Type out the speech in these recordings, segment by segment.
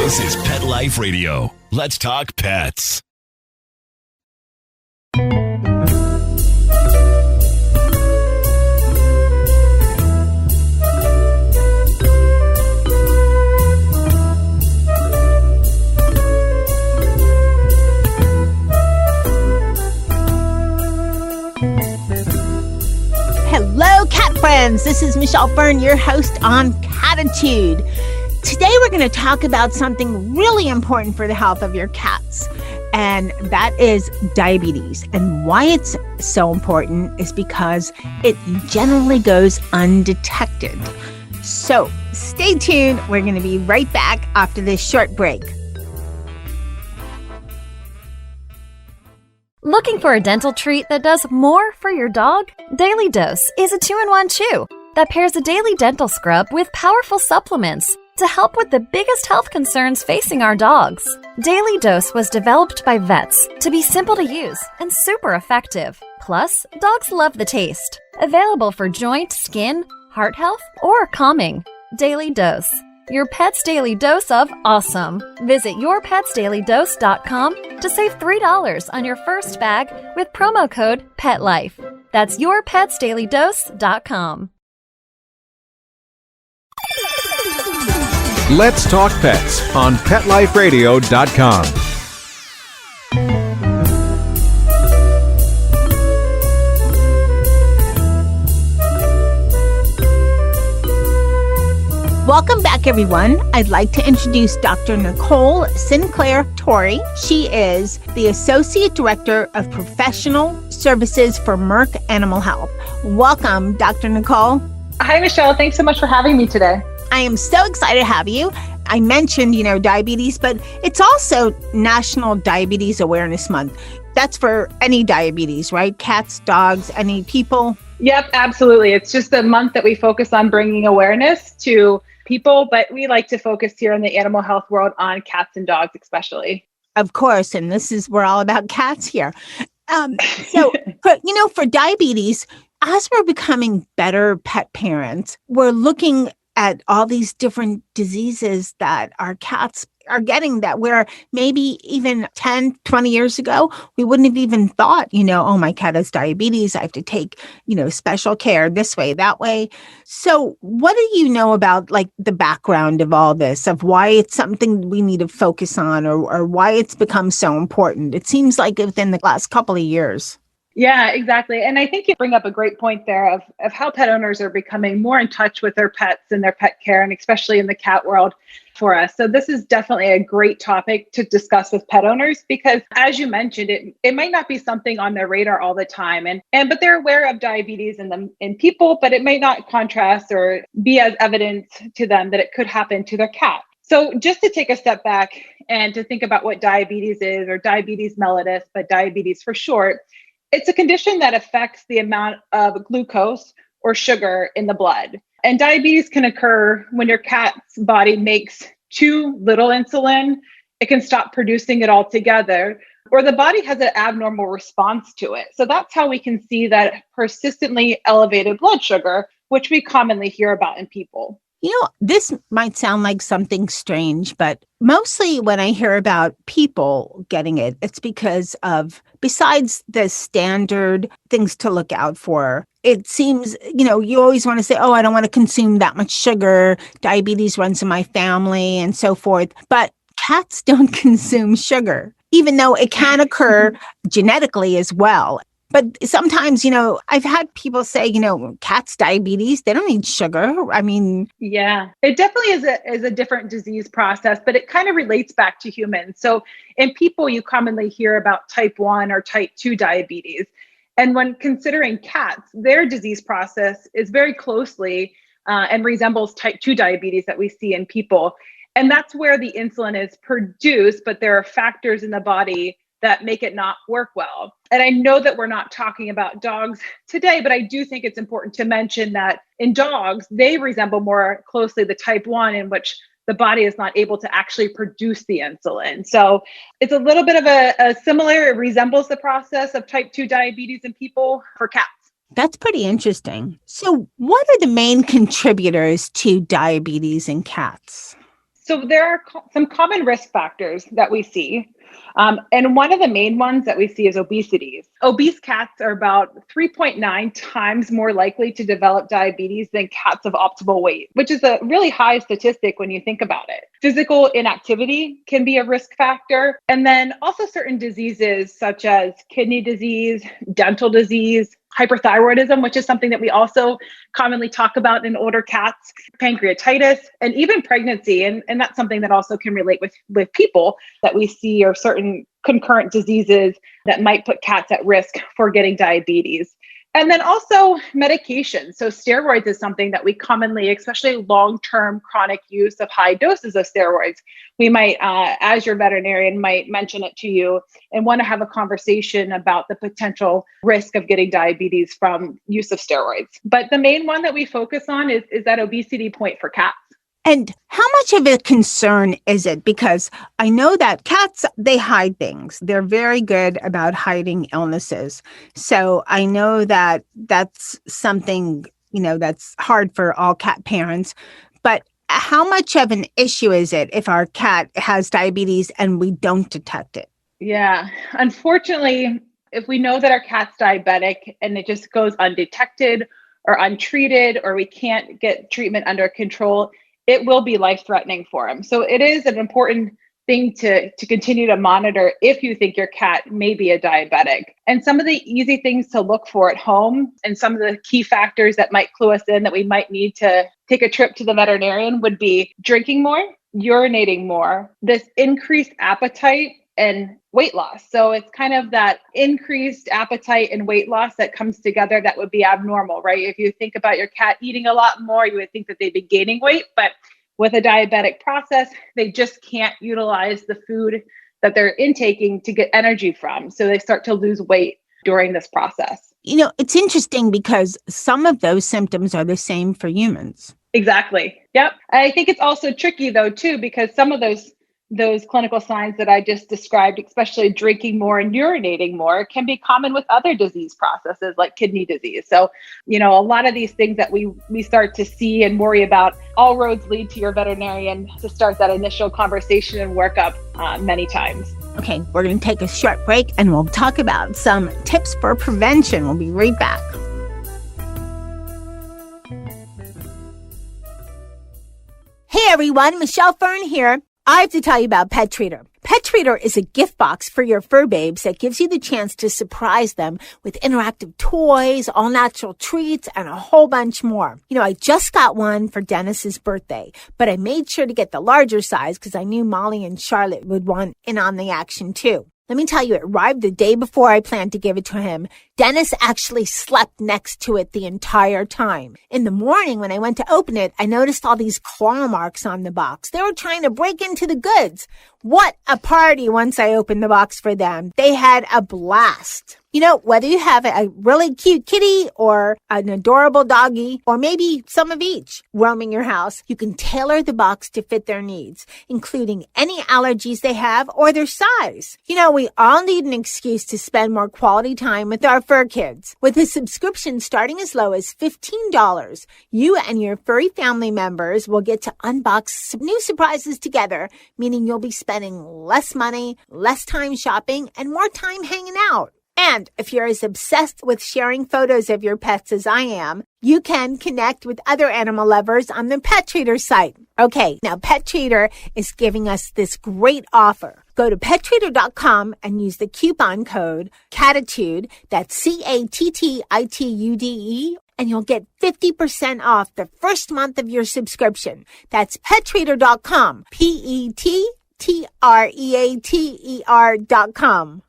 This is Pet Life Radio. Let's talk pets. Hello, cat friends. This is Michelle Fern, your host on Cattitude. Today, we're going to talk about something really important for the health of your cats, and that is diabetes. And why it's so important is because it generally goes undetected. So stay tuned. We're going to be right back after this short break. Looking for a dental treat that does more for your dog? Daily Dose is a 2-in-1 chew that pairs a daily dental scrub with powerful supplements to help with the biggest health concerns facing our dogs. Daily Dose was developed by vets to be simple to use and super effective. Plus, dogs love the taste. Available for joint, skin, heart health, or calming. Daily Dose. Your pet's daily dose of awesome. Visit yourpetsdailydose.com to save $3 on your first bag with promo code PETLIFE. That's yourpetsdailydose.com. Let's Talk Pets on PetLifeRadio.com. Welcome back, everyone. I'd like to introduce Dr. Nicole Sinclair-Torre. She is the Associate Director of Professional Services for Merck Animal Health. Welcome, Dr. Nicole. Hi, Michelle. Thanks so much for having me today. I am so excited to have you. I mentioned, diabetes, but it's also National Diabetes Awareness Month. That's for any diabetes, right? Cats, dogs, any people? Yep, absolutely. It's just a month that we focus on bringing awareness to people, but we like to focus here in the animal health world on cats and dogs especially. Of course, and we're all about cats here. For diabetes, as we're becoming better pet parents, we're looking at all these different diseases that our cats are getting, that where maybe even 10, 20 years ago, we wouldn't have even thought, oh, my cat has diabetes. I have to take, special care this way, that way. So what do you know about the background of all this, of why it's something we need to focus on or why it's become so important? It seems like within the last couple of years. Yeah, exactly. And I think you bring up a great point there of how pet owners are becoming more in touch with their pets and their pet care, and especially in the cat world for us. So this is definitely a great topic to discuss with pet owners because, as you mentioned, it might not be something on their radar all the time. But they're aware of diabetes in people, but it may not contrast or be as evident to them that it could happen to their cat. So just to take a step back and to think about what diabetes is, or diabetes mellitus, but diabetes for short, it's a condition that affects the amount of glucose or sugar in the blood. And diabetes can occur when your cat's body makes too little insulin. It can stop producing it altogether, or the body has an abnormal response to it. So that's how we can see that persistently elevated blood sugar, which we commonly hear about in people. This might sound like something strange, but mostly when I hear about people getting it, it's because of, besides the standard things to look out for, it seems, you always want to say, oh, I don't want to consume that much sugar. Diabetes runs in my family and so forth. But cats don't consume sugar, even though it can occur genetically as well. But sometimes, I've had people say, cats' diabetes, they don't need sugar. Yeah, it definitely is a different disease process, but it kind of relates back to humans. So in people, you commonly hear about type 1 or type 2 diabetes. And when considering cats, their disease process is very closely and resembles type 2 diabetes that we see in people. And that's where the insulin is produced, but there are factors in the body that make it not work well. And I know that we're not talking about dogs today, but I do think it's important to mention that in dogs, they resemble more closely the type 1, in which the body is not able to actually produce the insulin. So it's a little bit of a similar, it resembles the process of type 2 diabetes in people for cats. That's pretty interesting. So what are the main contributors to diabetes in cats? So there are some common risk factors that we see. And one of the main ones that we see is obesity. Obese cats are about 3.9 times more likely to develop diabetes than cats of optimal weight, which is a really high statistic when you think about it. Physical inactivity can be a risk factor. And then also certain diseases such as kidney disease, dental disease, hyperthyroidism, which is something that we also commonly talk about in older cats, pancreatitis, and even pregnancy. And that's something that also can relate with people that we see, or certain concurrent diseases that might put cats at risk for getting diabetes. And then also medication. So steroids is something that we commonly, especially long-term chronic use of high doses of steroids, we might, as your veterinarian, might mention it to you and want to have a conversation about the potential risk of getting diabetes from use of steroids. But the main one that we focus on is that obesity point for cats. And how much of a concern is it? Because I know that cats, they hide things. They're very good about hiding illnesses. So I know that that's something, that's hard for all cat parents. But how much of an issue is it if our cat has diabetes and we don't detect it? Yeah, unfortunately, if we know that our cat's diabetic and it just goes undetected or untreated, or we can't get treatment under control, it will be life-threatening for him. So it is an important thing to continue to monitor if you think your cat may be a diabetic. And some of the easy things to look for at home, and some of the key factors that might clue us in that we might need to take a trip to the veterinarian, would be drinking more, urinating more, this increased appetite, and weight loss. So it's kind of that increased appetite and weight loss that comes together that would be abnormal, right? If you think about your cat eating a lot more, you would think that they'd be gaining weight, but with a diabetic process, they just can't utilize the food that they're intaking to get energy from. So they start to lose weight during this process. It's interesting because some of those symptoms are the same for humans. Exactly. Yep. I think it's also tricky though, too, because some of those clinical signs that I just described, especially drinking more and urinating more, can be common with other disease processes like kidney disease. So, a lot of these things that we start to see and worry about, all roads lead to your veterinarian to start that initial conversation and workup many times. Okay, we're going to take a short break and we'll talk about some tips for prevention. We'll be right back. Hey everyone, Michelle Fern here. I have to tell you about Pet Treater. Pet Treater is a gift box for your fur babes that gives you the chance to surprise them with interactive toys, all natural treats, and a whole bunch more. I just got one for Dennis's birthday, but I made sure to get the larger size because I knew Molly and Charlotte would want in on the action too. Let me tell you, it arrived the day before I planned to give it to him. Dennis actually slept next to it the entire time. In the morning, when I went to open it, I noticed all these claw marks on the box. They were trying to break into the goods. What a party once I opened the box for them. They had a blast. Whether you have a really cute kitty or an adorable doggy, or maybe some of each roaming your house, you can tailor the box to fit their needs, including any allergies they have or their size. We all need an excuse to spend more quality time with our fur kids. With a subscription starting as low as $15, you and your furry family members will get to unbox some new surprises together, meaning you'll be spending less money, less time shopping, and more time hanging out. And if you're as obsessed with sharing photos of your pets as I am, you can connect with other animal lovers on the Pet Treater site. Okay, now Pet Treater is giving us this great offer. Go to pettreater.com and use the coupon code Cattitude, that's CATTITUDE, and you'll get 50% off the first month of your subscription. That's pettreater.com, PETTREATER.com,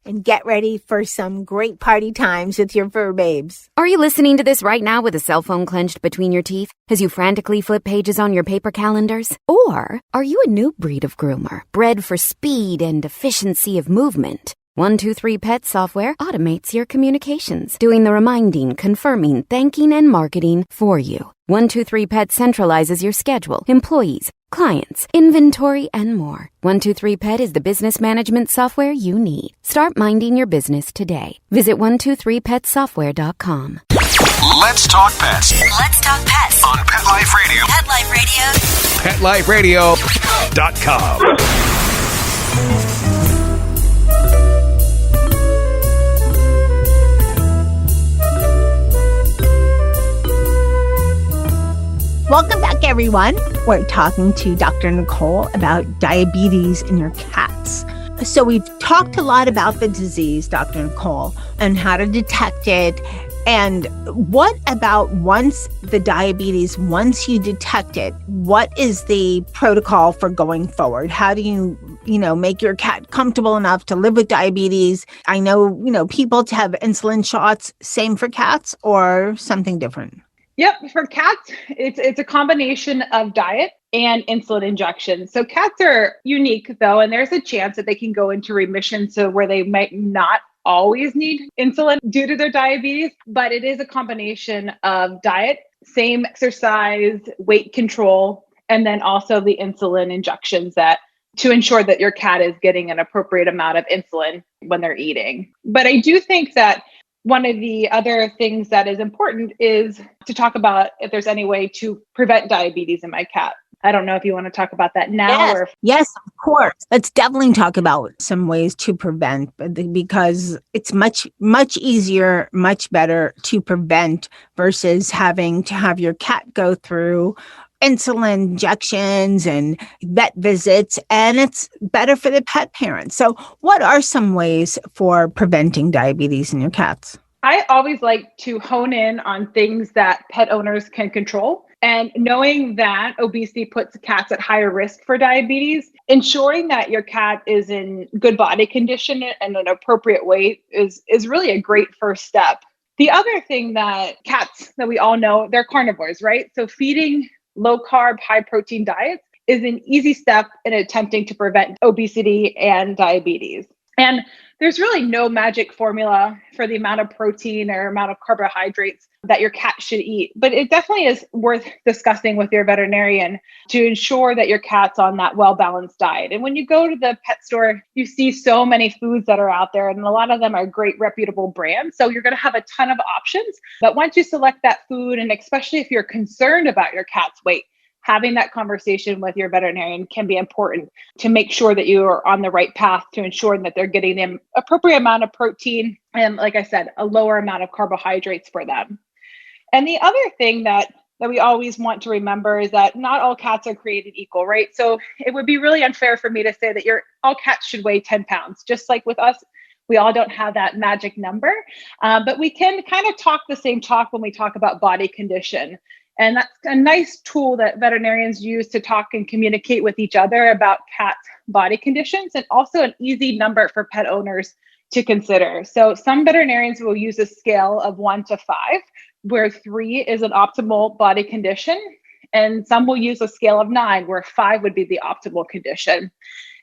and get ready for some great party times with your fur babes. Are you listening to this right now with a cell phone clenched between your teeth as you frantically flip pages on your paper calendars? Or are you a new breed of groomer, bred for speed and efficiency of movement? 123 Pet software automates your communications, doing the reminding, confirming, thanking, and marketing for you. 123 Pet centralizes your schedule, employees, clients, inventory, and more. 123 Pet is the business management software you need. Start minding your business today. Visit 123petsoftware.com. Let's talk pets. Let's talk pets On Pet Life Radio. Pet Life Radio. Pet Life Radio. PetLifeRadio.com. Welcome back, everyone. We're talking to Dr. Nicole about diabetes in your cats. So we've talked a lot about the disease, Dr. Nicole, and how to detect it. And what about once you detect it, what is the protocol for going forward? How do you make your cat comfortable enough to live with diabetes? I know, people to have insulin shots, same for cats or something different? Yep. For cats, it's a combination of diet and insulin injections. So cats are unique though, and there's a chance that they can go into remission, so where they might not always need insulin due to their diabetes, but it is a combination of diet, same exercise, weight control, and then also the insulin injections to ensure that your cat is getting an appropriate amount of insulin when they're eating. But I do think that one of the other things that is important is to talk about if there's any way to prevent diabetes in my cat. I don't know if you want to talk about that now. Yes, of course. Let's definitely talk about some ways to prevent, because it's much, much easier, much better to prevent versus having to have your cat go through insulin injections and vet visits, and it's better for the pet parents. So what are some ways for preventing diabetes in your cats? I always like to hone in on things that pet owners can control. And knowing that obesity puts cats at higher risk for diabetes, ensuring that your cat is in good body condition and an appropriate weight is really a great first step. The other thing that cats that we all know, they're carnivores, right? So feeding low carb, high protein diets is an easy step in attempting to prevent obesity and diabetes. And there's really no magic formula for the amount of protein or amount of carbohydrates that your cat should eat, but it definitely is worth discussing with your veterinarian to ensure that your cat's on that well-balanced diet. And when you go to the pet store, you see so many foods that are out there, and a lot of them are great, reputable brands. So you're going to have a ton of options. But once you select that food, and especially if you're concerned about your cat's weight, having that conversation with your veterinarian can be important to make sure that you are on the right path to ensure that they're getting the appropriate amount of protein and, like I said, a lower amount of carbohydrates for them. And the other thing that we always want to remember is that not all cats are created equal, right? So it would be really unfair for me to say that all cats should weigh 10 pounds. Just like with us, we all don't have that magic number, but we can kind of talk the same talk when we talk about body condition. And that's a nice tool that veterinarians use to talk and communicate with each other about cat body conditions, and also an easy number for pet owners to consider. So some veterinarians will use a scale of 1 to 5, where 3 is an optimal body condition. And some will use a scale of 9, where 5 would be the optimal condition.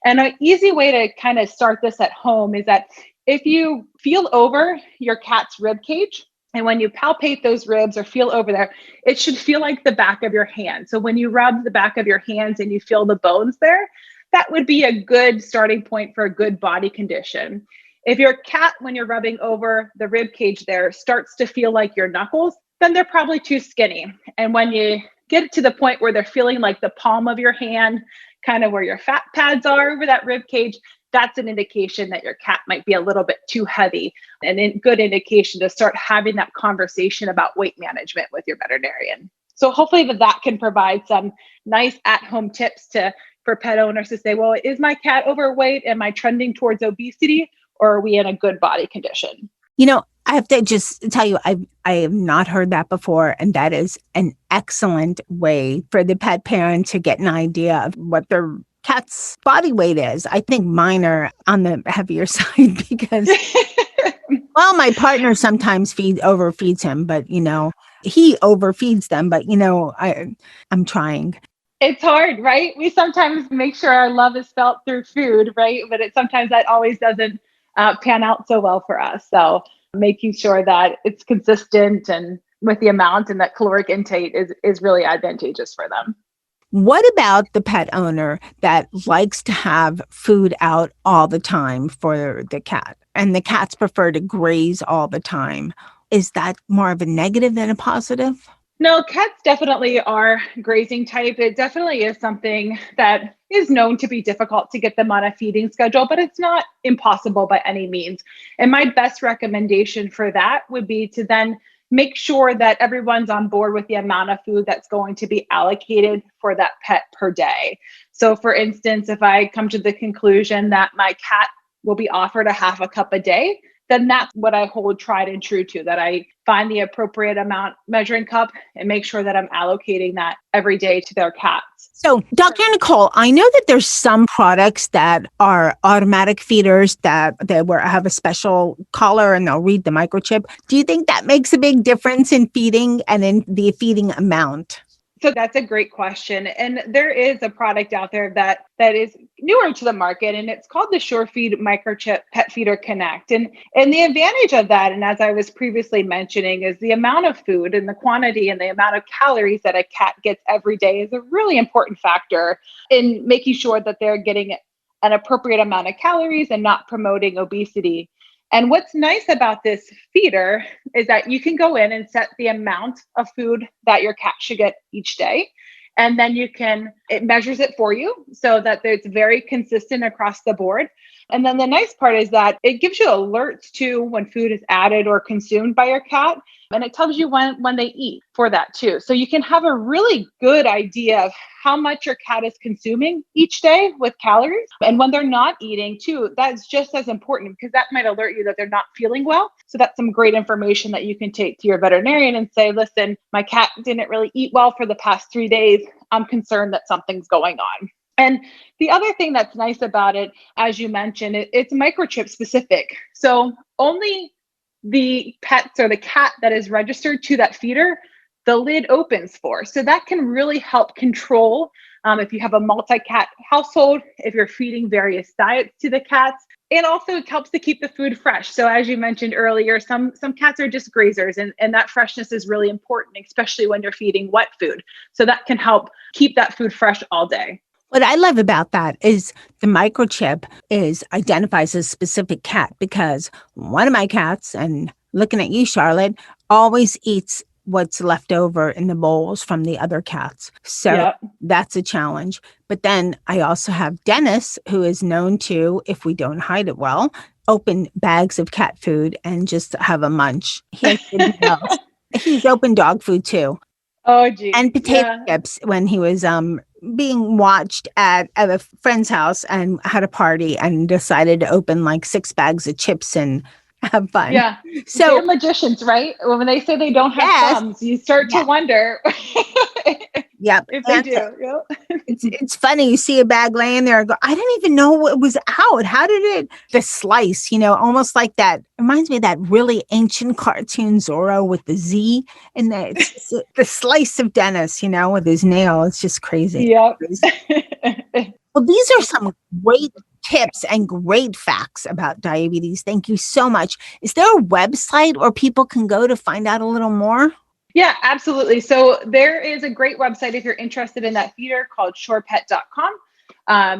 And an easy way to kind of start this at home is that if you feel over your cat's rib cage, and when you palpate those ribs or feel over there, it should feel like the back of your hand. So when you rub the back of your hands and you feel the bones there, that would be a good starting point for a good body condition. If your cat, when you're rubbing over the rib cage there, starts to feel like your knuckles, then they're probably too skinny. And when you get to the point where they're feeling like the palm of your hand, kind of where your fat pads are over that rib cage, that's an indication that your cat might be a little bit too heavy, and a good indication to start having that conversation about weight management with your veterinarian. So hopefully that can provide some nice at-home tips for pet owners to say, well, is my cat overweight? Am I trending towards obesity? Or are we in a good body condition? I have to just tell you, I have not heard that before. And that is an excellent way for the pet parent to get an idea of what their cat's body weight is. I think mine are on the heavier side because, well, my partner sometimes overfeeds him, but, he overfeeds them. But, I'm trying. It's hard, right? We sometimes make sure our love is felt through food, right? But sometimes that always doesn't pan out so well for us. So making sure that it's consistent and with the amount and that caloric intake is really advantageous for them. What about the pet owner that likes to have food out all the time for the cat, and the cats prefer to graze all the time? Is that more of a negative than a positive? No, cats definitely are grazing type. It definitely is something that is known to be difficult to get them on a feeding schedule, but it's not impossible by any means. And my best recommendation for that would be to then make sure that everyone's on board with the amount of food that's going to be allocated for that pet per day. So for instance, if I come to the conclusion that my cat will be offered a half a cup a day, then that's what I hold tried and true to, that I find the appropriate amount measuring cup and make sure that I'm allocating that every day to their cats. So, Dr. Nicole, I know that there's some products that are automatic feeders that have a special collar and they'll read the microchip. Do you think that makes a big difference in feeding and in the feeding amount? So that's a great question. And there is a product out there that is newer to the market, and it's called the SureFeed Microchip Pet Feeder Connect. And the advantage of that, and as I was previously mentioning, is the amount of food and the quantity and the amount of calories that a cat gets every day is a really important factor in making sure that they're getting an appropriate amount of calories and not promoting obesity. And what's nice about this feeder is that you can go in and set the amount of food that your cat should get each day. And then it measures it for you so that it's very consistent across the board. And then the nice part is that it gives you alerts too when food is added or consumed by your cat. And it tells you when they eat for that too. So you can have a really good idea of how much your cat is consuming each day with calories. And when they're not eating too, that's just as important because that might alert you that they're not feeling well. So that's some great information that you can take to your veterinarian and say, listen, my cat didn't really eat well for the past 3 days. I'm concerned that something's going on. And the other thing that's nice about it, as you mentioned, it's microchip specific. So only the pets or the cat that is registered to that feeder, the lid opens for. So that can really help control if you have a multi-cat household, if you're feeding various diets to the cats. And also it helps to keep the food fresh. So as you mentioned earlier, some cats are just grazers and that freshness is really important, especially when you're feeding wet food. So that can help keep that food fresh all day. What I love about that is the microchip identifies a specific cat because one of my cats, and looking at you, Charlotte, always eats what's left over in the bowls from the other cats. So That's a challenge. But then I also have Dennis, who is known to, if we don't hide it well, open bags of cat food and just have a munch. He's opened dog food too. Oh, geez. And potato chips when he was being watched at a friend's house and had a party and decided to open like 6 bags of chips and have fun. Yeah. So they're magicians, right? When they say they don't have thumbs, you start to wonder. Yep. If they do. Yep. It's funny. You see a bag laying there and go, I didn't even know it was out. How did it? The slice, almost like that. Reminds me of that really ancient cartoon Zorro with the Z and the slice of Dennis, with his nail. It's just crazy. Yep. Well, these are some great tips and great facts about diabetes. Thank you so much. Is there a website where people can go to find out a little more? Yeah, absolutely. So there is a great website if you're interested in that feeder called shorepet.com.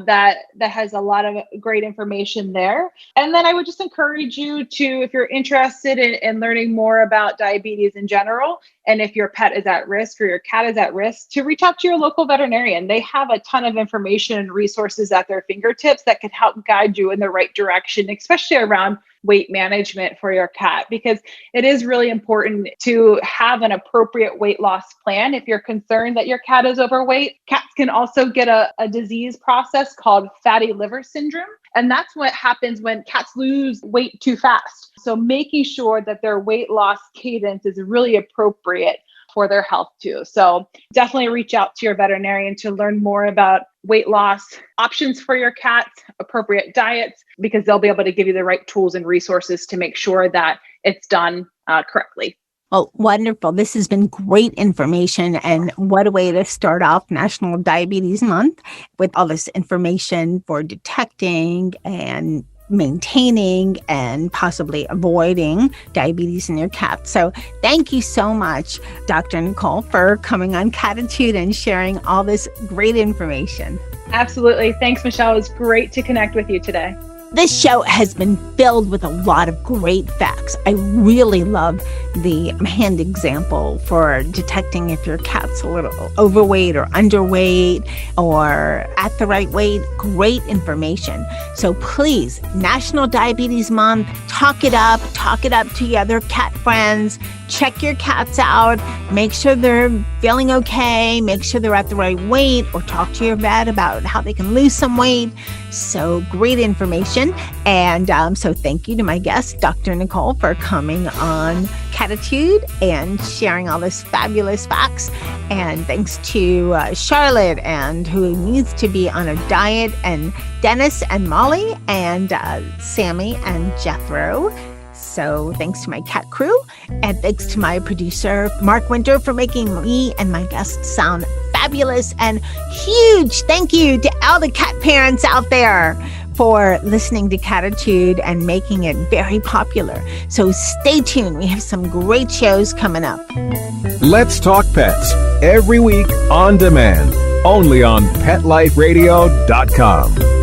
That has a lot of great information there. And then I would just encourage you to, if you're interested in learning more about diabetes in general, and if your pet is at risk or your cat is at risk, to reach out to your local veterinarian. They have a ton of information and resources at their fingertips that can help guide you in the right direction, especially around weight management for your cat, because it is really important to have an appropriate weight loss plan. If you're concerned that your cat is overweight, cats can also get a disease process called fatty liver syndrome. And that's what happens when cats lose weight too fast. So making sure that their weight loss cadence is really appropriate for their health too. So definitely reach out to your veterinarian to learn more about weight loss options for your cat, appropriate diets, because they'll be able to give you the right tools and resources to make sure that it's done correctly. Well, wonderful. This has been great information. And what a way to start off National Diabetes Month with all this information for detecting and maintaining and possibly avoiding diabetes in your cat. So thank you so much, Dr. Nicole, for coming on Cattitude and sharing all this great information. Absolutely. Thanks, Michelle. It was great to connect with you today. This show has been filled with a lot of great facts. I really love the hand example for detecting if your cat's a little overweight or underweight or at the right weight. Great information. So please, National Diabetes Month, talk it up to your other cat friends. Check your cats out. Make sure they're feeling okay. Make sure they're at the right weight, or talk to your vet about how they can lose some weight. So great information. And so thank you to my guest, Dr. Nicole, for coming on Cattitude and sharing all this fabulous facts. And thanks to Charlotte, and who needs to be on a diet, and Dennis and Molly, and Sammy and Jethro. So thanks to my cat crew, and thanks to my producer, Mark Winter, for making me and my guests sound fabulous. And huge thank you to all the cat parents out there for listening to Cattitude and making it very popular. So stay tuned. We have some great shows coming up. Let's Talk Pets, every week on demand, only on PetLifeRadio.com.